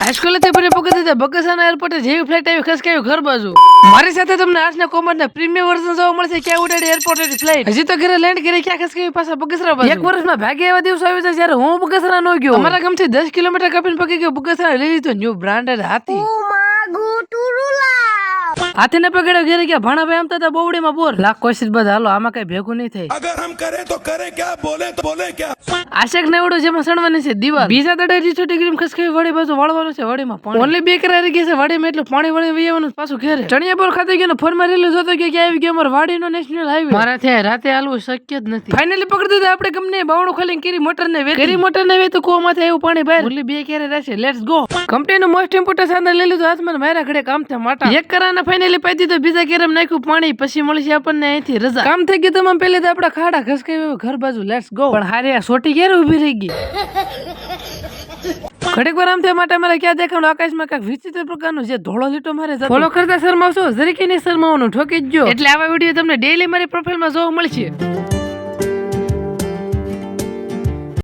હાઈસ્કૂલેથી ફરી પગથિયે તે બગસરાના એરપોર્ટે જેવી ફ્લાઇટ આવી ખસકાયું ઘર બાજુ મારી સાથે તમને આર્ટ્સના કોમર્સના પ્રીમિયમ વર્ઝન જોવા મળશે ક્યાં ઉડાડી એરપોર્ટેથી ફ્લાઇટ હજી તો ઘરે લેન્ડ કરી ક્યાં ખસકાવી પાછા બગસરા બાજુ એક વર્ષમાં ભાગ્ય એવા દિવસો આવી જાય જ્યારે હું બગસરા નો ગયો અમારા ગામથી 10 કિલોમીટર કાપીને પગી ગયો બગસરા લઈ લીધો ન્યુ બ્રાન્ડેડ હાથી હાથીને પકડ્યો ઘેરે ગયા ભાણાભાઈ આમતા હતા બોવડીમાં બોર લાખ કોશિશ બાદ હાલો આમાં કઈ ભેગું નહીં થાય अगर हम करें तो करें क्या बोले तो बोले क्या આશેક નેવડો જેમાં સણવાની છે દીવાલ બીજા દડે 200 ડિગ્રી ખસકાવી વાડી બાજુ વાળવાનું છે વાડીમાં પાણી ઓનલી 2 કરાર રહી ગયા છે વાડીમાં એટલે પાણી વળી વહીવાનું પાછું ઘેરે ચણિયાપોર ખાતે ગયો ફોનમાં રેલું જોતો કે ક્યાં આવી ગયો અમાર વાડીનો નેશનલ હાઈવે મારાથી રાતે હાલવું શક્ય જ નથી ફાઇનલી પકડી દીધા આપણે કંપની બાવણું ખોલીને કરી મોટરને વેતું કુવામાંથી આવ્યું પાણી બહાર ઓનલી 2 કેરે રહેશે લેટ્સ ગો કંપનીનું મોસ્ટ ઇમ્પોર્ટન્ટ સાધન લઈ લીધું હાથમાં મારા ઘડે કામ થયા માટા એક કરાના ફાઇનલી પાઈ દીધો બીજા કેરમ નાખ્યું પાણી પછી મળી છે આપણને અહીંથી રજા કામ થઈ ગયું તમામ પહેલે તો આપડા ખાડા ખસકાવી ઘર બાજુ લેટ્સ ગો પણ હારે આ સોટી ક્યારે ઊભી રહી ગઈ ઘડીક વાર આમ થયા માટે મારે ક્યાં દેખાણું આકાશમાં કાંઈક વિચિત્ર પ્રકારનું જે ધોળો લીટો મારે ફોલો કરતા શરમાવશો જરીકે નહીં શરમાવાનું ઠોકી જ જો એટલે આવા વિડીયો તમને ડેઈલી મારી પ્રોફાઇલમાં જોવા મળશે